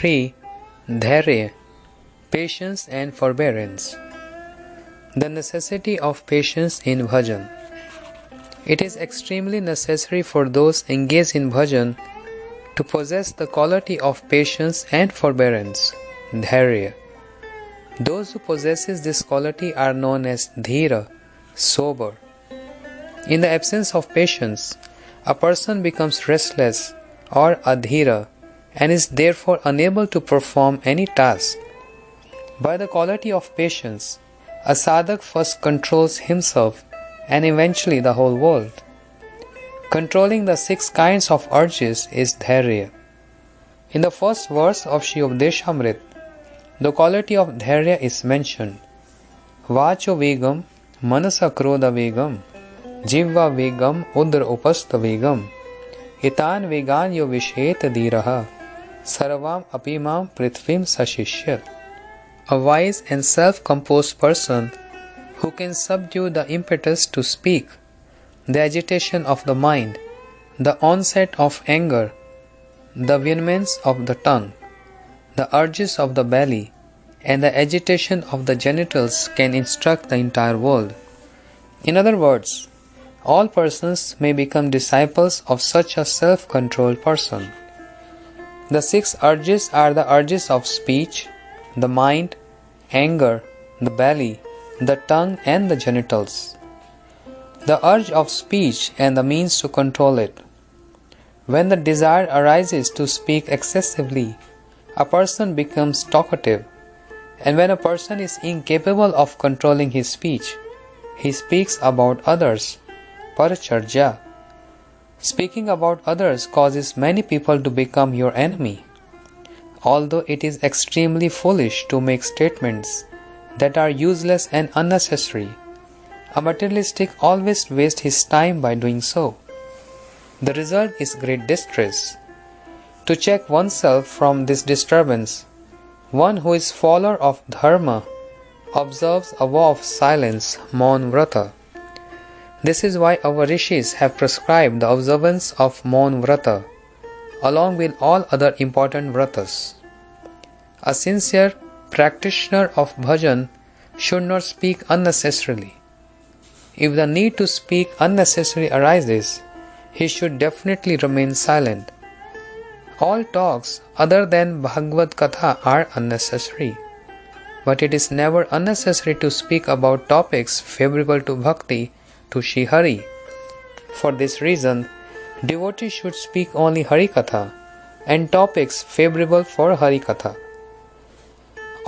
3. Dhairya, patience and forbearance. The necessity of patience in bhajan. It is extremely necessary for those engaged in bhajan to possess the quality of patience and forbearance, dhairya. Those who possesses this quality are known as dhira, sober. In the absence of patience, a person becomes restless or adhira and is therefore unable to perform any task. By the quality of patience, a sadhak first controls himself and eventually the whole world. Controlling the 6 kinds of urges is dhairya. In the first verse of Shri Upadeshamrit, the quality of dhairya is mentioned. Vacho vegam, manasa krodha vegam, jivva vegam, udra upastha vegam, itan vegan yo visheta dhiraha, sarvam apimam prithvim sashishyat. A wise and self-composed person who can subdue the impetus to speak, the agitation of the mind, the onset of anger, the vehemence of the tongue, the urges of the belly, and the agitation of the genitals can instruct the entire world. In other words, all persons may become disciples of such a self-controlled person. The 6 urges are the urges of speech, the mind, anger, the belly, the tongue and the genitals. The urge of speech and the means to control it. When the desire arises to speak excessively, a person becomes talkative, and when a person is incapable of controlling his speech, he speaks about others, paracharja. Speaking about others causes many people to become your enemy. Although it is extremely foolish to make statements that are useless and unnecessary, a materialistic always wastes his time by doing so. The result is great distress. To check oneself from this disturbance, one who is follower of dharma observes a vow of silence, Maun Vrata. This is why our rishis have prescribed the observance of Maun Vrata along with all other important vratas. A sincere practitioner of bhajan should not speak unnecessarily. If the need to speak unnecessarily arises, he should definitely remain silent. All talks other than Bhagavad Katha are unnecessary, but it is never unnecessary to speak about topics favorable to bhakti to Shri Hari. For this reason, devotees should speak only Hari Katha and topics favorable for Hari Katha.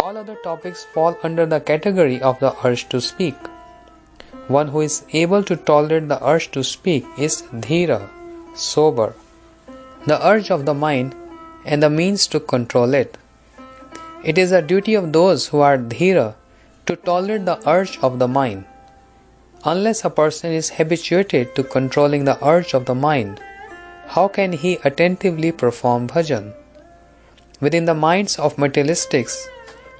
All other topics fall under the category of the urge to speak. One who is able to tolerate the urge to speak is dhira, sober, the urge of the mind and the means to control it. It is a duty of those who are dhira to tolerate the urge of the mind. Unless a person is habituated to controlling the urge of the mind, how can he attentively perform bhajan? Within the minds of materialistics,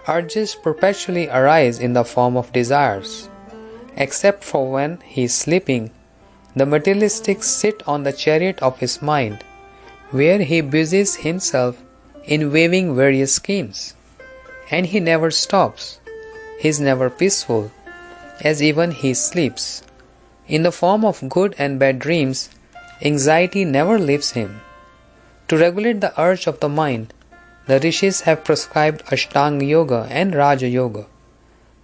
urges perpetually arise in the form of desires. Except for when he is sleeping, the materialistics sit on the chariot of his mind, where he busies himself in weaving various schemes. And he never stops. He is never peaceful, as even he sleeps. In the form of good and bad dreams, anxiety never leaves him. To regulate the urge of the mind, the rishis have prescribed Ashtanga Yoga and Raja Yoga.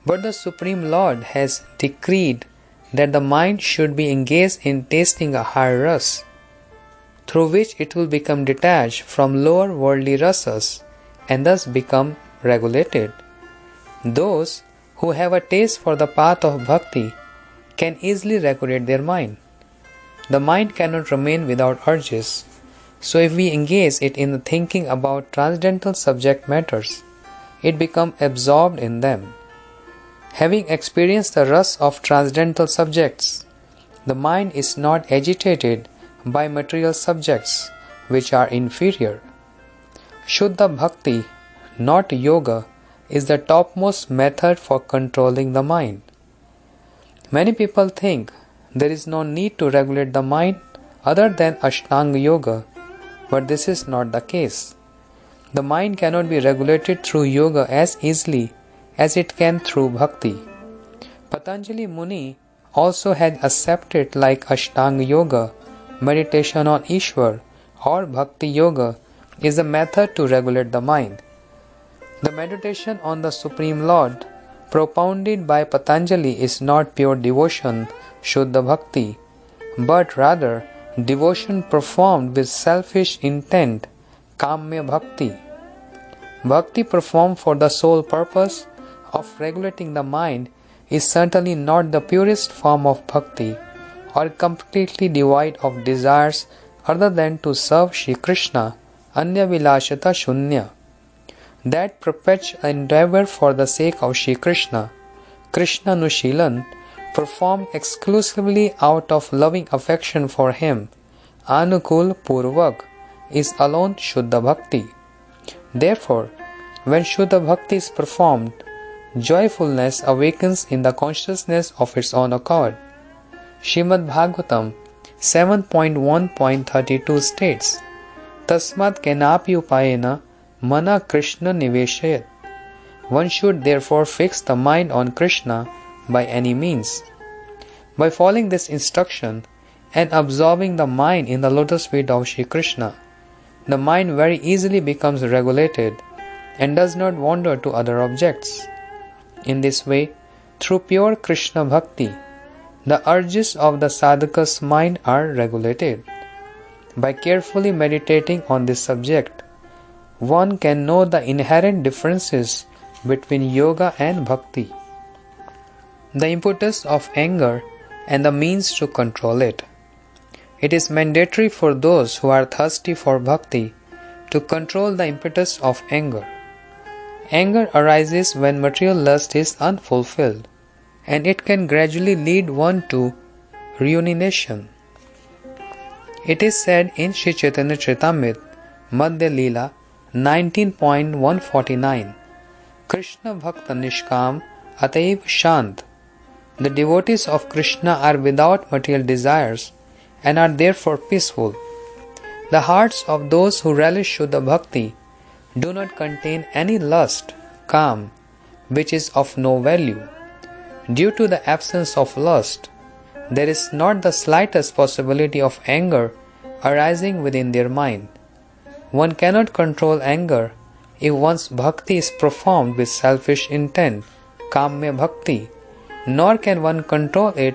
But the Supreme Lord has decreed that the mind should be engaged in tasting a higher ras, through which it will become detached from lower worldly rasas and thus become regulated. Those who have a taste for the path of bhakti can easily regulate their mind. The mind cannot remain without urges. So if we engage it in thinking about transcendental subject matters, it becomes absorbed in them. Having experienced the rus of transcendental subjects, the mind is not agitated by material subjects which are inferior. Shuddha Bhakti, not yoga, is the topmost method for controlling the mind. Many people think there is no need to regulate the mind other than Ashtanga Yoga, but this is not the case. The mind cannot be regulated through yoga as easily as it can through bhakti. Patanjali Muni also had accepted like Ashtanga Yoga, meditation on Ishwar, or Bhakti Yoga is a method to regulate the mind. The meditation on the Supreme Lord propounded by Patanjali is not pure devotion, Shuddha Bhakti, but rather devotion performed with selfish intent, Kamya Bhakti. Bhakti performed for the sole purpose of regulating the mind is certainly not the purest form of bhakti or completely devoid of desires other than to serve Shri Krishna, Anya Vilashata Shunya. That perpetual endeavor for the sake of Shri Krishna, Krishna Nushilan, performed exclusively out of loving affection for him, Anukul Purvak, is alone Shuddha Bhakti. Therefore, when Shuddha Bhakti is performed, joyfulness awakens in the consciousness of its own accord. Srimad Bhagavatam 7.1.32 states, Tasmat kenapi upayena mana Krishna niveshayat. One should therefore fix the mind on Krishna by any means. By following this instruction and absorbing the mind in the lotus feet of Shri Krishna, the mind very easily becomes regulated and does not wander to other objects. In this way, through pure Krishna Bhakti, the urges of the sadhaka's mind are regulated. By carefully meditating on this subject, one can know the inherent differences between yoga and bhakti, the impetus of anger and the means to control it. It is mandatory for those who are thirsty for bhakti to control the impetus of anger. Anger arises when material lust is unfulfilled, and it can gradually lead one to ruination. It is said in Sri Chaitanya Charitamrita, Madhya Leela 19.149, Krishna Bhakta Nishkam Ataiv Shant. The devotees of Krishna are without material desires and are therefore peaceful. The hearts of those who relish Shuddha Bhakti do not contain any lust, kam, which is of no value. Due to the absence of lust, there is not the slightest possibility of anger arising within their mind. One cannot control anger if one's bhakti is performed with selfish intent, kamya bhakti, nor can one control it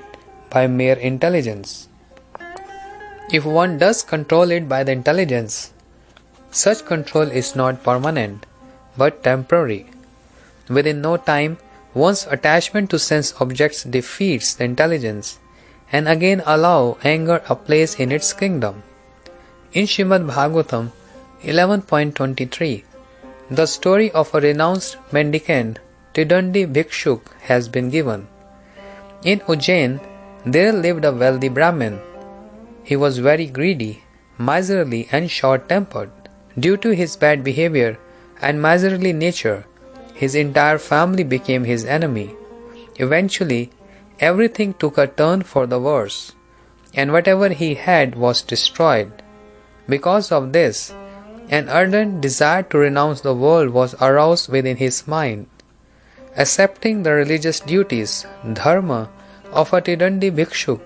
by mere intelligence. If one does control it by the intelligence, such control is not permanent, but temporary. Within no time, one's attachment to sense objects defeats the intelligence and again allow anger a place in its kingdom. In Srimad Bhagavatam 11.23, the story of a renounced mendicant, Tidandi Bhikshuk, has been given. In Ujjain, there lived a wealthy Brahmin. He was very greedy, miserly and short-tempered. Due to his bad behavior and miserly nature, his entire family became his enemy. Eventually, everything took a turn for the worse, and whatever he had was destroyed. Because of this, an ardent desire to renounce the world was aroused within his mind. Accepting the religious duties, dharma, of a Tidandi Bhikshuk,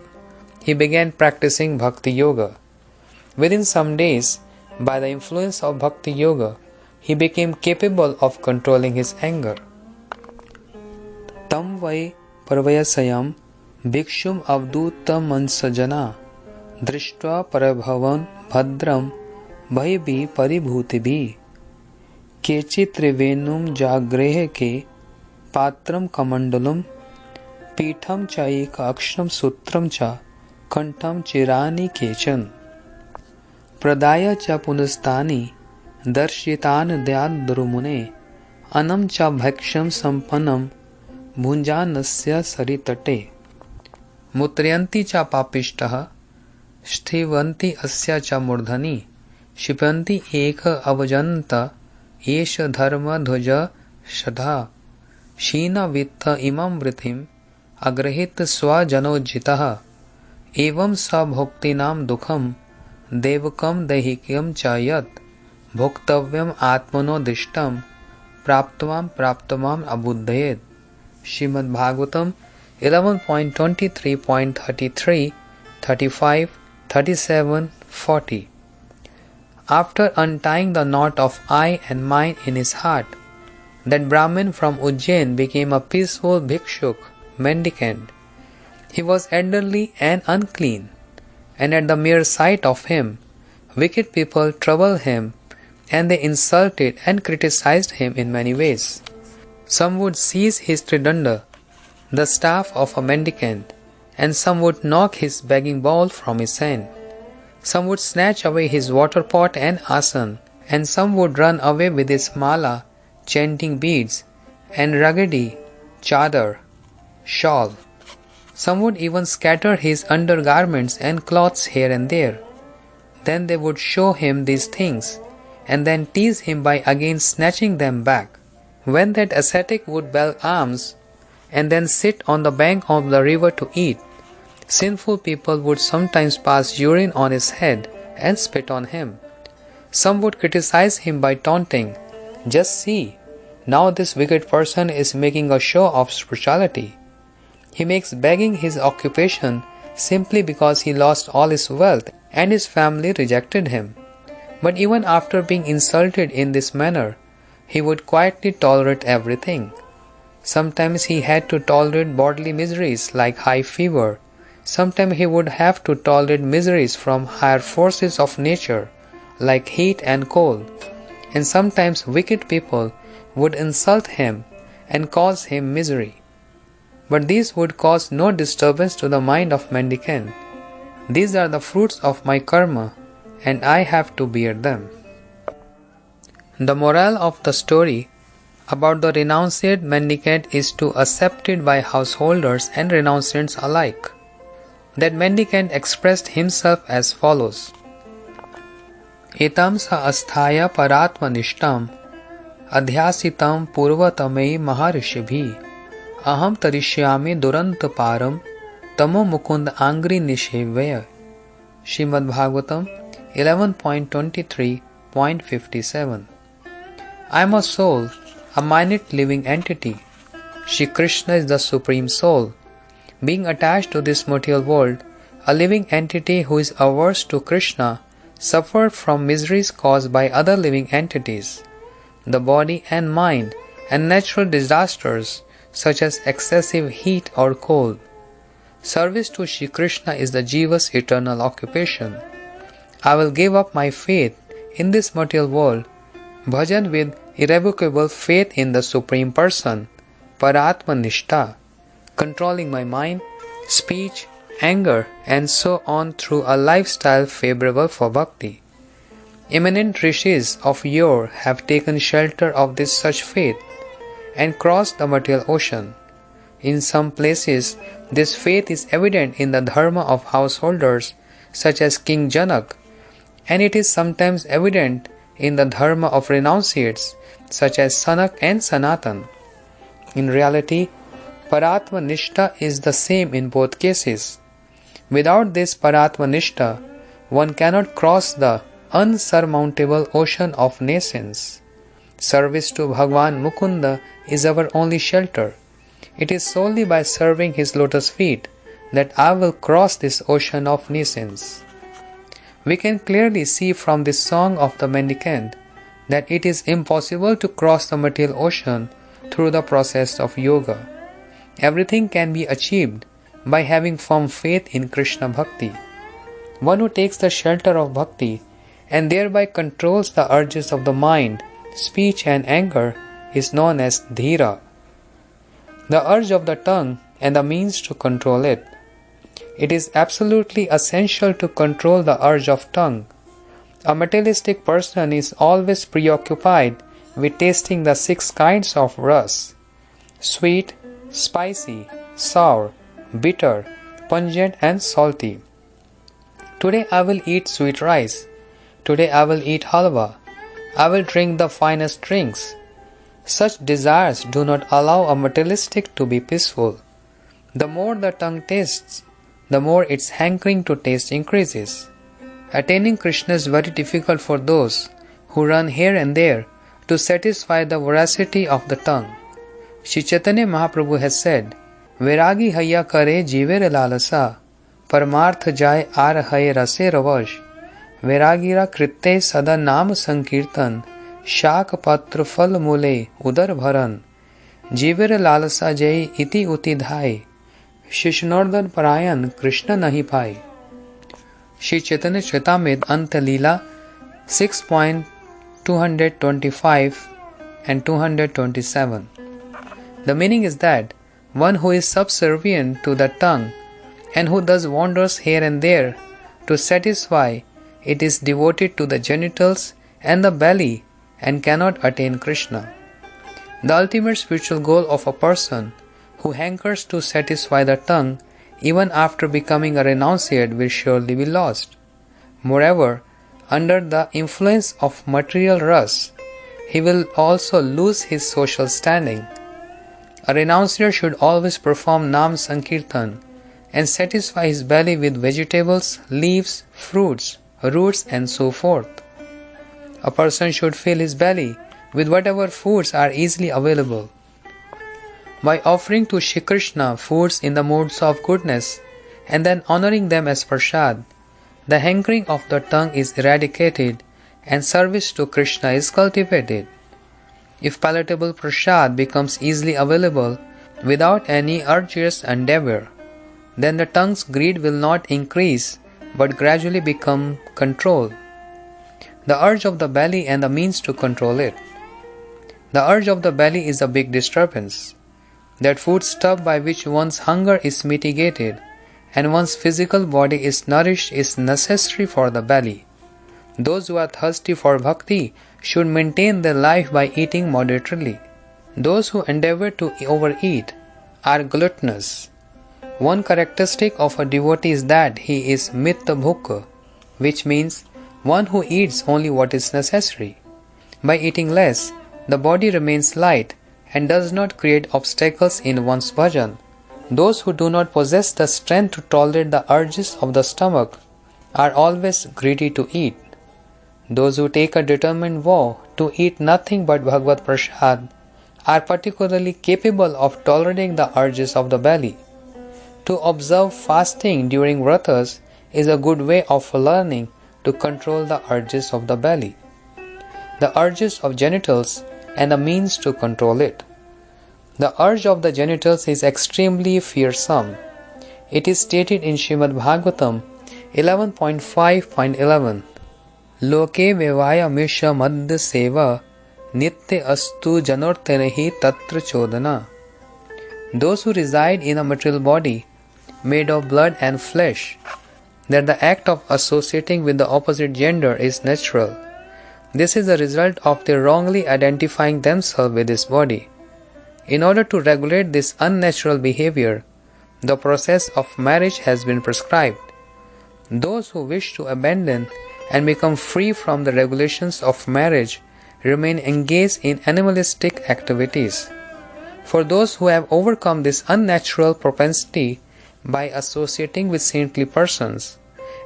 he began practicing Bhakti Yoga. Within some days, by the influence of Bhakti Yoga, he became capable of controlling his anger. Tam vai parvayasayam bhikshum avduta mansajana drishtva parabhavan bhadram bhaibi paribhutibi kechit trivenum jagrehe ke patram kamandalum pitham chaika akshram sutram cha kantam chirani kechan pradaya cha punastani darshitan dhyadrumune anam cha bhaksham sampanam bhunjanasya saritate mutryanti cha papishtah sthivanti asya cha murdhani shipanti ekha avajanta esha dharma dhwaja shadha sheena vitta imam vrithim agrahit swajanojitah evam sa bhaktinam dukham devakam dahikyam chayat भोक्तव्यम आत्मनो दिष्टम प्राप्तवाम अबुद्धयेत. Srimad Bhagavatam 11.23.33, 35, 37, 40. After untying the knot of I and mine in his heart, that Brahmin from Ujjain became a peaceful bhikshuk, mendicant. He was elderly and unclean, and at the mere sight of him, wicked people troubled him, and they insulted and criticized him in many ways. Some would seize his tridanda, the staff of a mendicant, and some would knock his begging bowl from his hand. Some would snatch away his water pot and asan, and some would run away with his mala, chanting beads, and ragadi, chadar, shawl. Some would even scatter his undergarments and cloths here and there. Then they would show him these things, and then tease him by again snatching them back. When that ascetic would bell alms, and then sit on the bank of the river to eat, sinful people would sometimes pass urine on his head and spit on him. Some would criticize him by taunting, "Just see, now this wicked person is making a show of spirituality. He makes begging his occupation simply because he lost all his wealth and his family rejected him." But even after being insulted in this manner, he would quietly tolerate everything. Sometimes he had to tolerate bodily miseries like high fever. Sometimes he would have to tolerate miseries from higher forces of nature like heat and cold. And sometimes wicked people would insult him and cause him misery. But these would cause no disturbance to the mind of mendicant. These are the fruits of my karma, and I have to bear them. The moral of the story about the renunciate mendicant is to accepted by householders and renunciants alike. That mendicant expressed himself as follows: Etam sa asthaya paratmanishtam adhyasitam purvatamei maharishibhi aham tarishyami duranta param tamo mukund angri nishevaya. Srimad Bhagavatam 11.23.57. I am a soul, a minute living entity. Shri Krishna is the Supreme Soul. Being attached to this material world, a living entity who is averse to Krishna suffered from miseries caused by other living entities, the body and mind, and natural disasters such as excessive heat or cold. Service to Shri Krishna is the Jiva's eternal occupation. I will give up my faith in this material world, bhajan with irrevocable faith in the Supreme Person, Paratmanishta, controlling my mind, speech, anger, and so on through a lifestyle favorable for bhakti. Eminent rishis of yore have taken shelter of this such faith and crossed the material ocean. In some places, this faith is evident in the dharma of householders such as King Janak, and it is sometimes evident in the dharma of renunciates such as Sanak and Sanatan. In reality, Paratmanishta is the same in both cases. Without this Paratmanishta, one cannot cross the unsurmountable ocean of nations. Service to Bhagwan Mukunda is our only shelter. It is solely by serving his lotus feet that I will cross this ocean of nations. We can clearly see from this song of the mendicant that it is impossible to cross the material ocean through the process of yoga. Everything can be achieved by having firm faith in Krishna Bhakti. One who takes the shelter of Bhakti and thereby controls the urges of the mind, speech and anger is known as Dhira, the urge of the tongue and the means to control it. It is absolutely essential to control the urge of tongue. A materialistic person is always preoccupied with tasting the 6 kinds of ras: sweet, spicy, sour, bitter, pungent and salty. Today I will eat sweet rice. Today I will eat halwa. I will drink the finest drinks. Such desires do not allow a materialistic to be peaceful. The more the tongue tastes, the more its hankering to taste increases. Attaining Krishna is very difficult for those who run here and there to satisfy the voracity of the tongue. Sri Chaitanya Mahaprabhu has said, Vairagi haya kare jivere lalasa, parmarth jai ar haye rase ravash, Vairagira kritte sada naam sankirtan, shak patra fal mule udar bharan, jivere lalasa jai iti uti dhai, Shishnordhan parayan Krishna nahi pai. Sri Chaitanya Charitamrita Anta Leela 6.225 and 227. The meaning is that one who is subservient to the tongue and who does wonders here and there to satisfy it is devoted to the genitals and the belly and cannot attain Krishna. The ultimate spiritual goal of a person who hankers to satisfy the tongue even after becoming a renunciate will surely be lost. Moreover, under the influence of material rus, he will also lose his social standing. A renunciate should always perform Nam Sankirtan and satisfy his belly with vegetables, leaves, fruits, roots and so forth. A person should fill his belly with whatever foods are easily available. By offering to Shri Krishna foods in the modes of goodness and then honoring them as prasad, the hankering of the tongue is eradicated and service to Krishna is cultivated. If palatable prasad becomes easily available without any arduous endeavor, then the tongue's greed will not increase but gradually become controlled. The urge of the belly and the means to control it. The urge of the belly is a big disturbance. That food stuff by which one's hunger is mitigated and one's physical body is nourished is necessary for the belly. Those who are thirsty for bhakti should maintain their life by eating moderately. Those who endeavor to overeat are gluttonous. One characteristic of a devotee is that he is mitta bhukka, which means one who eats only what is necessary. By eating less, the body remains light and does not create obstacles in one's bhajan. Those who do not possess the strength to tolerate the urges of the stomach are always greedy to eat. Those who take a determined vow to eat nothing but Bhagavad Prasad are particularly capable of tolerating the urges of the belly. To observe fasting during vratas is a good way of learning to control the urges of the belly, the urges of genitals and the means to control it. The urge of the genitals is extremely fearsome. It is stated in Srimad Bhagavatam 11.5.11. Loke vevaya misha madhya seva nitya astu janortenehi tatra chodana. Those who reside in a material body made of blood and flesh, that the act of associating with the opposite gender is natural. This is the result of their wrongly identifying themselves with this body. In order to regulate this unnatural behavior, the process of marriage has been prescribed. Those who wish to abandon and become free from the regulations of marriage remain engaged in animalistic activities. For those who have overcome this unnatural propensity by associating with saintly persons,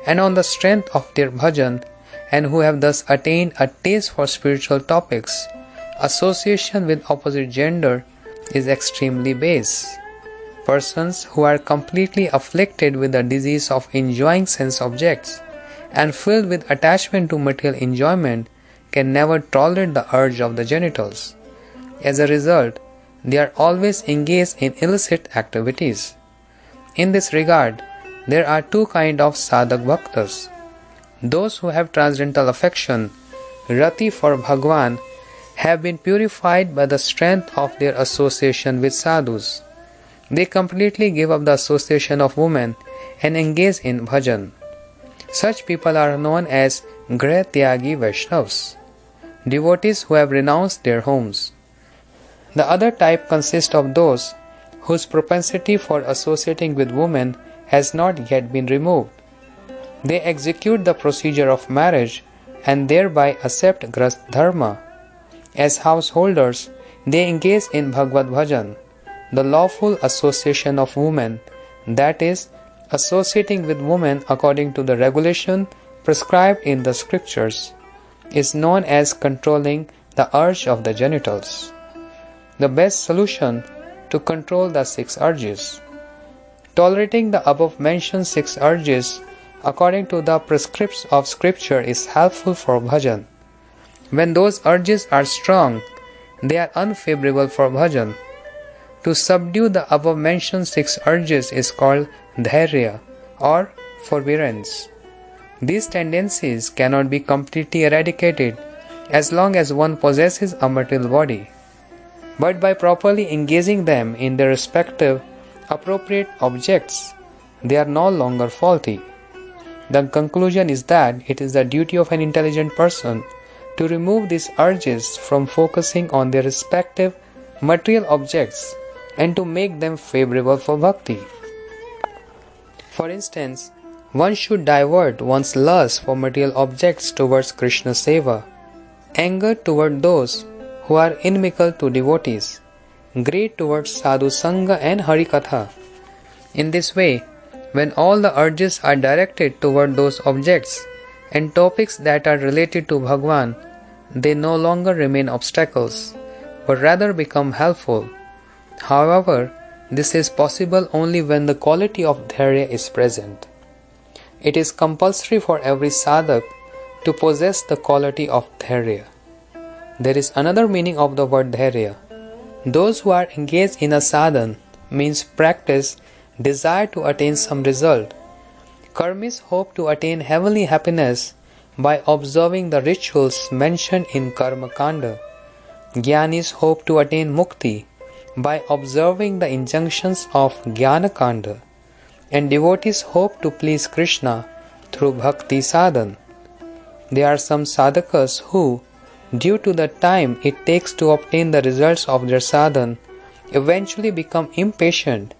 and on the strength of their bhajan, and who have thus attained a taste for spiritual topics, association with opposite gender is extremely base. Persons who are completely afflicted with the disease of enjoying sense objects and filled with attachment to material enjoyment can never tolerate the urge of the genitals. As a result, they are always engaged in illicit activities. In this regard, there are two kinds of sadhak bhaktas. Those who have transcendental affection, rati for Bhagwan, have been purified by the strength of their association with sadhus. They completely give up the association of women and engage in bhajan. Such people are known as Grah Tyagi Vaishnavas, devotees who have renounced their homes. The other type consists of those whose propensity for associating with women has not yet been removed. They execute the procedure of marriage and thereby accept Grahastha Dharma. As householders, they engage in Bhagavad Bhajan, the lawful association of women, that is, associating with women according to the regulation prescribed in the scriptures. is known as controlling the urge of the genitals. The best solution to control the 6 urges. Tolerating the above-mentioned 6 urges according to the prescripts of scripture is helpful for bhajan. When those urges are strong, they are unfavorable for bhajan. To subdue the above-mentioned 6 urges is called dhairya or forbearance. These tendencies cannot be completely eradicated as long as one possesses a material body, but by properly engaging them in their respective appropriate objects, they are no longer faulty. The conclusion is that it is the duty of an intelligent person to remove these urges from focusing on their respective material objects and to make them favorable for bhakti. For instance, one should divert one's lust for material objects towards Krishna Seva, anger toward those who are inimical to devotees, greed towards sadhu sangha and harikatha. In this way, when all the urges are directed toward those objects and topics that are related to Bhagwan, they no longer remain obstacles, but rather become helpful. However, this is possible only when the quality of dhairya is present. It is compulsory for every sadhak to possess the quality of dhairya. There is another meaning of the word dhairya. Those who are engaged in a sadhan, means practice, desire to attain some result. Karmis hope to attain heavenly happiness by observing the rituals mentioned in Karma Kanda. Jnanis hope to attain mukti by observing the injunctions of Jnana Kanda. And devotees hope to please Krishna through bhakti sadhan. There are some sadhakas who, due to the time it takes to obtain the results of their sadhan, eventually become impatient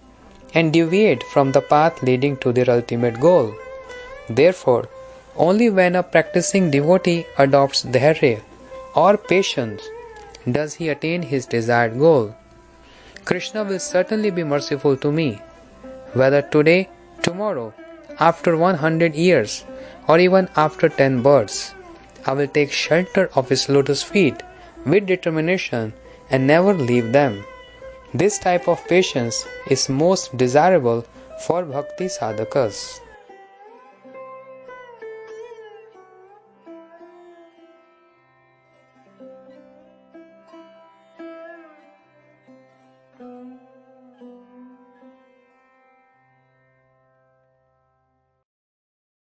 and deviate from the path leading to their ultimate goal. Therefore, only when a practicing devotee adopts dhairya or patience does he attain his desired goal. Krishna will certainly be merciful to me, whether today, tomorrow, after 100 years, or even after 10 births. I will take shelter of his lotus feet with determination and never leave them. This type of patience is most desirable for bhakti sadhakas.